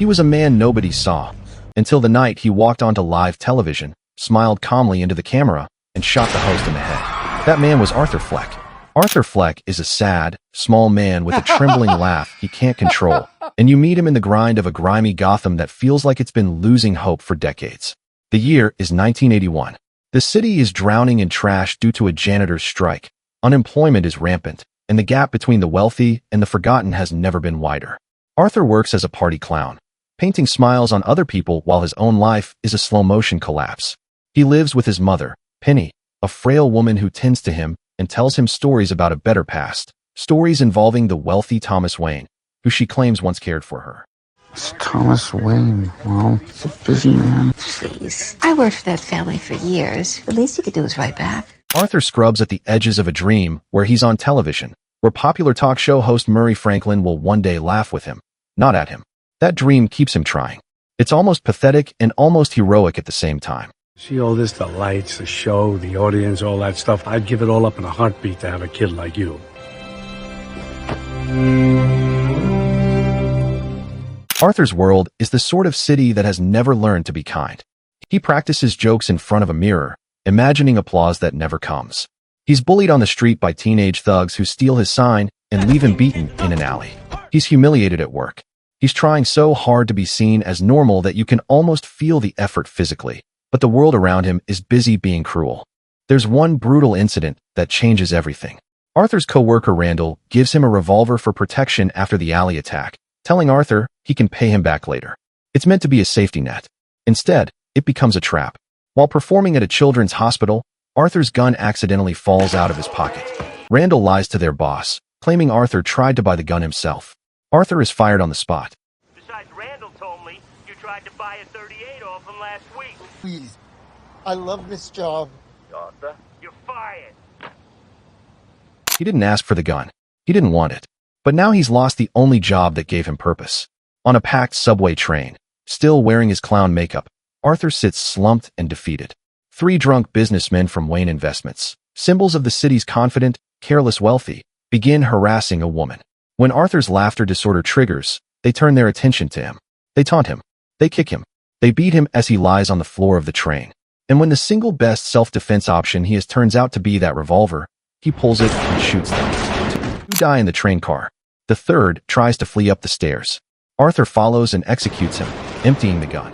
He was a man nobody saw, until the night he walked onto live television, smiled calmly into the camera, and shot the host in the head. That man was Arthur Fleck. Arthur Fleck is a sad, small man with a trembling laugh he can't control, and you meet him in the grind of a grimy Gotham that feels like it's been losing hope for decades. The year is 1981. The city is drowning in trash due to a janitor's strike. Unemployment is rampant, and the gap between the wealthy and the forgotten has never been wider. Arthur works as a party clown, painting smiles on other people while his own life is a slow-motion collapse. He lives with his mother, Penny, a frail woman who tends to him and tells him stories about a better past, stories involving the wealthy Thomas Wayne, who she claims once cared for her. It's Thomas Wayne. Well, he's a busy man. Please. I worked for that family for years. The least you could do is write back. Arthur scrubs at the edges of a dream where he's on television, where popular talk show host Murray Franklin will one day laugh with him, not at him. That dream keeps him trying. It's almost pathetic and almost heroic at the same time. See all this, the lights, the show, the audience, all that stuff. I'd give it all up in a heartbeat to have a kid like you. Arthur's world is the sort of city that has never learned to be kind. He practices jokes in front of a mirror, imagining applause that never comes. He's bullied on the street by teenage thugs who steal his sign and leave him beaten in an alley. He's humiliated at work. He's trying so hard to be seen as normal that you can almost feel the effort physically, but the world around him is busy being cruel. There's one brutal incident that changes everything. Arthur's co-worker Randall gives him a revolver for protection after the alley attack, telling Arthur he can pay him back later. It's meant to be a safety net. Instead, it becomes a trap. While performing at a children's hospital, Arthur's gun accidentally falls out of his pocket. Randall lies to their boss, claiming Arthur tried to buy the gun himself. Arthur is fired on the spot. Besides, Randall told me you tried to buy a 38 off him last week. Please, I love this job. Arthur, you're fired. He didn't ask for the gun. He didn't want it. But now he's lost the only job that gave him purpose. On a packed subway train, still wearing his clown makeup, Arthur sits slumped and defeated. 3 drunk businessmen from Wayne Investments, symbols of the city's confident, careless wealthy, begin harassing a woman. When Arthur's laughter disorder triggers, they turn their attention to him. They taunt him. They kick him. They beat him as he lies on the floor of the train. And when the single best self-defense option he has turns out to be that revolver, he pulls it and shoots them. 2 die in the train car. The 3rd tries to flee up the stairs. Arthur follows and executes him, emptying the gun.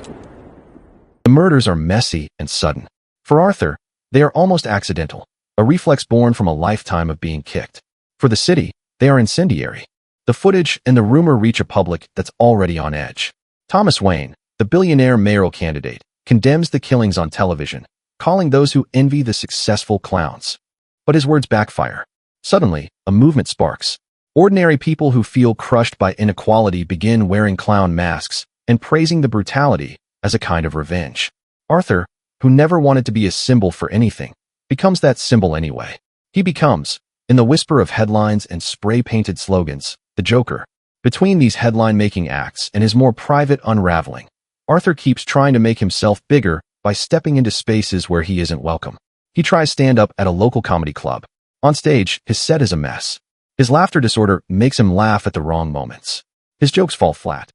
The murders are messy and sudden. For Arthur, they are almost accidental, a reflex born from a lifetime of being kicked. For the city, they are incendiary. The footage and the rumor reach a public that's already on edge. Thomas Wayne, the billionaire mayoral candidate, condemns the killings on television, calling those who envy the successful clowns. But his words backfire. Suddenly, a movement sparks. Ordinary people who feel crushed by inequality begin wearing clown masks and praising the brutality as a kind of revenge. Arthur, who never wanted to be a symbol for anything, becomes that symbol anyway. He becomes, in the whisper of headlines and spray-painted slogans, the Joker. Between these headline-making acts and his more private unraveling, Arthur keeps trying to make himself bigger by stepping into spaces where he isn't welcome. He tries stand-up at a local comedy club. On stage, his set is a mess. His laughter disorder makes him laugh at the wrong moments. His jokes fall flat.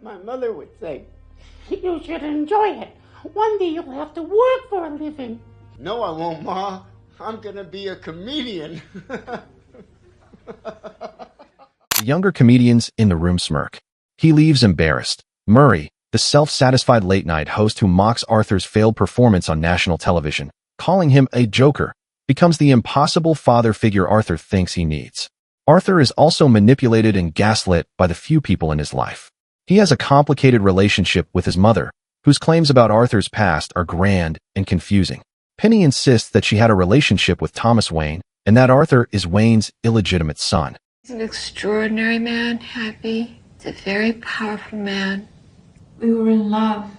My mother would say, "You should enjoy it. One day you'll have to work for a living." No, I won't, Ma. I'm gonna be a comedian. The younger comedians in the room smirk. He leaves embarrassed. Murray, the self-satisfied late-night host who mocks Arthur's failed performance on national television, calling him a joker, becomes the impossible father figure Arthur thinks he needs. Arthur is also manipulated and gaslit by the few people in his life. He has a complicated relationship with his mother, whose claims about Arthur's past are grand and confusing. Penny insists that she had a relationship with Thomas Wayne and that Arthur is Wayne's illegitimate son. He's an extraordinary man, Happy. He's a very powerful man. We were in love.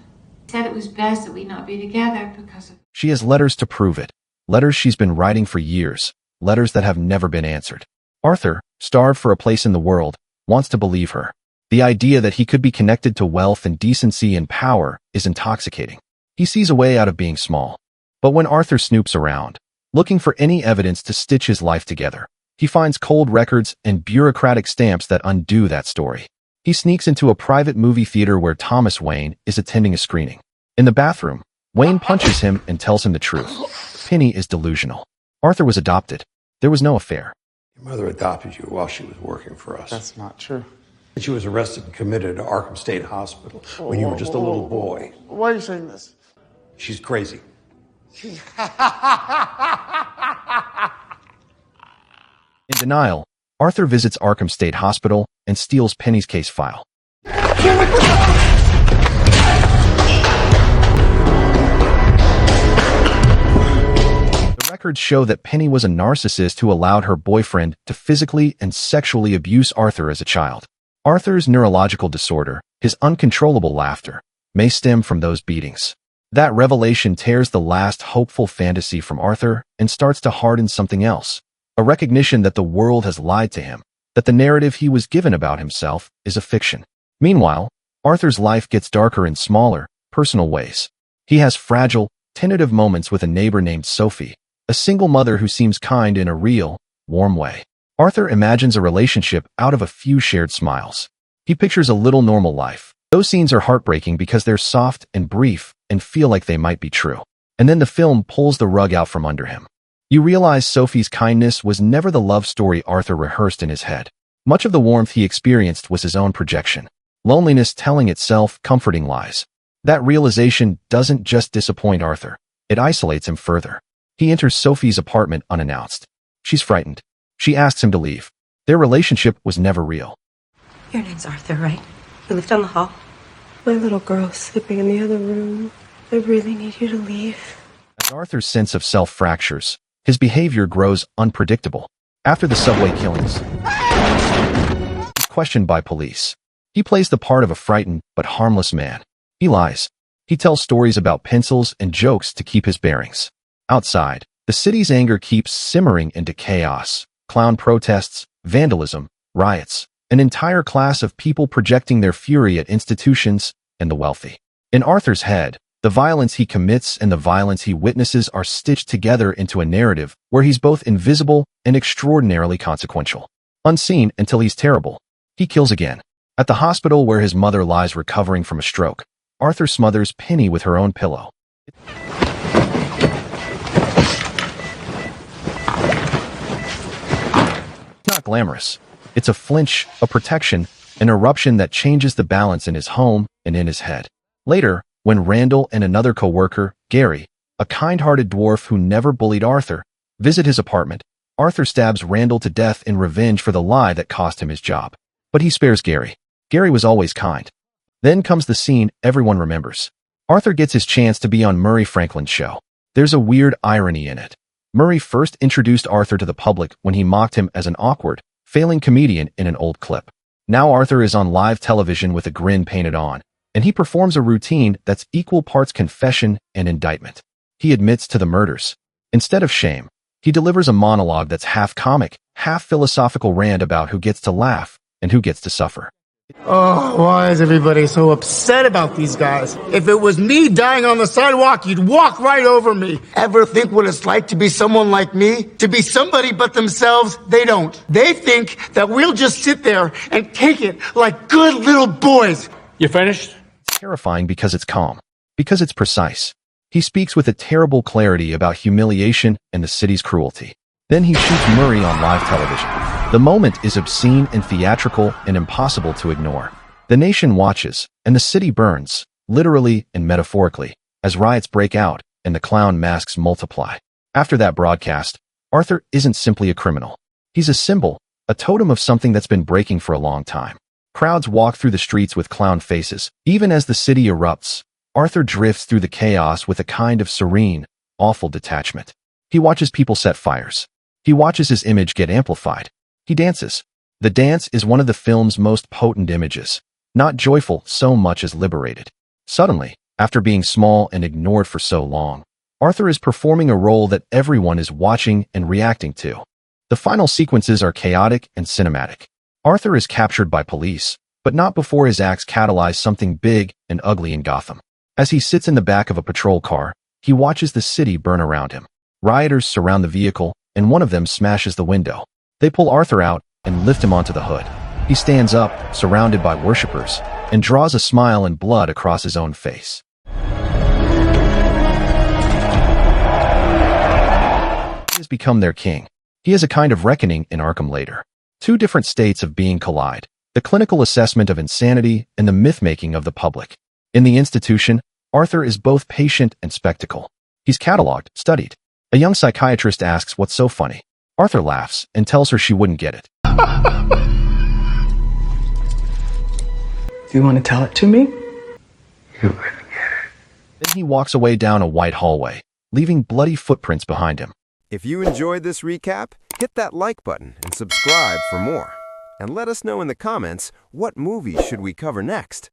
He said it was best that we not be together because of... She has letters to prove it. Letters she's been writing for years. Letters that have never been answered. Arthur, starved for a place in the world, wants to believe her. The idea that he could be connected to wealth and decency and power is intoxicating. He sees a way out of being small. But when Arthur snoops around, looking for any evidence to stitch his life together, he finds cold records and bureaucratic stamps that undo that story. He sneaks into a private movie theater where Thomas Wayne is attending a screening. In the bathroom, Wayne punches him and tells him the truth. Penny is delusional. Arthur was adopted. There was no affair. Your mother adopted you while she was working for us. That's not true. She was arrested and committed to Arkham State Hospital when you were just a little boy. Why are you saying this? She's crazy. In denial, Arthur visits Arkham State Hospital and steals Penny's case file. The records show that Penny was a narcissist who allowed her boyfriend to physically and sexually abuse Arthur as a child. Arthur's neurological disorder, his uncontrollable laughter, may stem from those beatings. That revelation tears the last hopeful fantasy from Arthur and starts to harden something else. A recognition that the world has lied to him, that the narrative he was given about himself is a fiction. Meanwhile, Arthur's life gets darker in smaller, personal ways. He has fragile, tentative moments with a neighbor named Sophie, a single mother who seems kind in a real, warm way. Arthur imagines a relationship out of a few shared smiles. He pictures a little normal life. Those scenes are heartbreaking because they're soft and brief and feel like they might be true. And then the film pulls the rug out from under him. You realize Sophie's kindness was never the love story Arthur rehearsed in his head. Much of the warmth he experienced was his own projection. Loneliness telling itself comforting lies. That realization doesn't just disappoint Arthur. It isolates him further. He enters Sophie's apartment unannounced. She's frightened. She asks him to leave. Their relationship was never real. Your name's Arthur, right? You live down the hall? My little girl's sleeping in the other room. I really need you to leave. As Arthur's sense of self fractures, his behavior grows unpredictable. After the subway killings, he's questioned by police. He plays the part of a frightened but harmless man. He lies. He tells stories about pencils and jokes to keep his bearings. Outside, the city's anger keeps simmering into chaos. Clown protests, vandalism, riots, an entire class of people projecting their fury at institutions and the wealthy. In Arthur's head, the violence he commits and the violence he witnesses are stitched together into a narrative where he's both invisible and extraordinarily consequential. Unseen until he's terrible, he kills again. At the hospital where his mother lies recovering from a stroke, Arthur smothers Penny with her own pillow. It's not glamorous. It's a flinch, a protection, an eruption that changes the balance in his home and in his head. Later, when Randall and another co-worker, Gary, a kind-hearted dwarf who never bullied Arthur, visit his apartment, Arthur stabs Randall to death in revenge for the lie that cost him his job. But he spares Gary. Gary was always kind. Then comes the scene everyone remembers. Arthur gets his chance to be on Murray Franklin's show. There's a weird irony in it. Murray first introduced Arthur to the public when he mocked him as an awkward, failing comedian in an old clip. Now Arthur is on live television with a grin painted on, and he performs a routine that's equal parts confession and indictment. He admits to the murders. Instead of shame, he delivers a monologue that's half comic, half philosophical rant about who gets to laugh and who gets to suffer. Oh, why is everybody so upset about these guys? If it was me dying on the sidewalk, you'd walk right over me. Ever think what it's like to be someone like me? To be somebody but themselves? They don't. They think that we'll just sit there and take it like good little boys. You finished? It's terrifying because it's calm, because it's precise. He speaks with a terrible clarity about humiliation and the city's cruelty. Then he shoots Murray on live television. The moment is obscene and theatrical and impossible to ignore. The nation watches, and the city burns, literally and metaphorically, as riots break out and the clown masks multiply. After that broadcast, Arthur isn't simply a criminal. He's a symbol, a totem of something that's been breaking for a long time. Crowds walk through the streets with clown faces. Even as the city erupts, Arthur drifts through the chaos with a kind of serene, awful detachment. He watches people set fires. He watches his image get amplified. He dances. The dance is one of the film's most potent images, not joyful so much as liberated. Suddenly, after being small and ignored for so long, Arthur is performing a role that everyone is watching and reacting to. The final sequences are chaotic and cinematic. Arthur is captured by police, but not before his acts catalyze something big and ugly in Gotham. As he sits in the back of a patrol car, he watches the city burn around him. Rioters surround the vehicle, and one of them smashes the window. They pull Arthur out and lift him onto the hood. He stands up, surrounded by worshippers, and draws a smile and blood across his own face. He has become their king. He has a kind of reckoning in Arkham later. Two different states of being collide, the clinical assessment of insanity and the myth-making of the public. In the institution, Arthur is both patient and spectacle. He's cataloged, studied. A young psychiatrist asks what's so funny. Arthur laughs and tells her she wouldn't get it. Do you want to tell it to me? Then he walks away down a white hallway, leaving bloody footprints behind him. If you enjoyed this recap, hit that like button and subscribe for more. And let us know in the comments what movies should we cover next.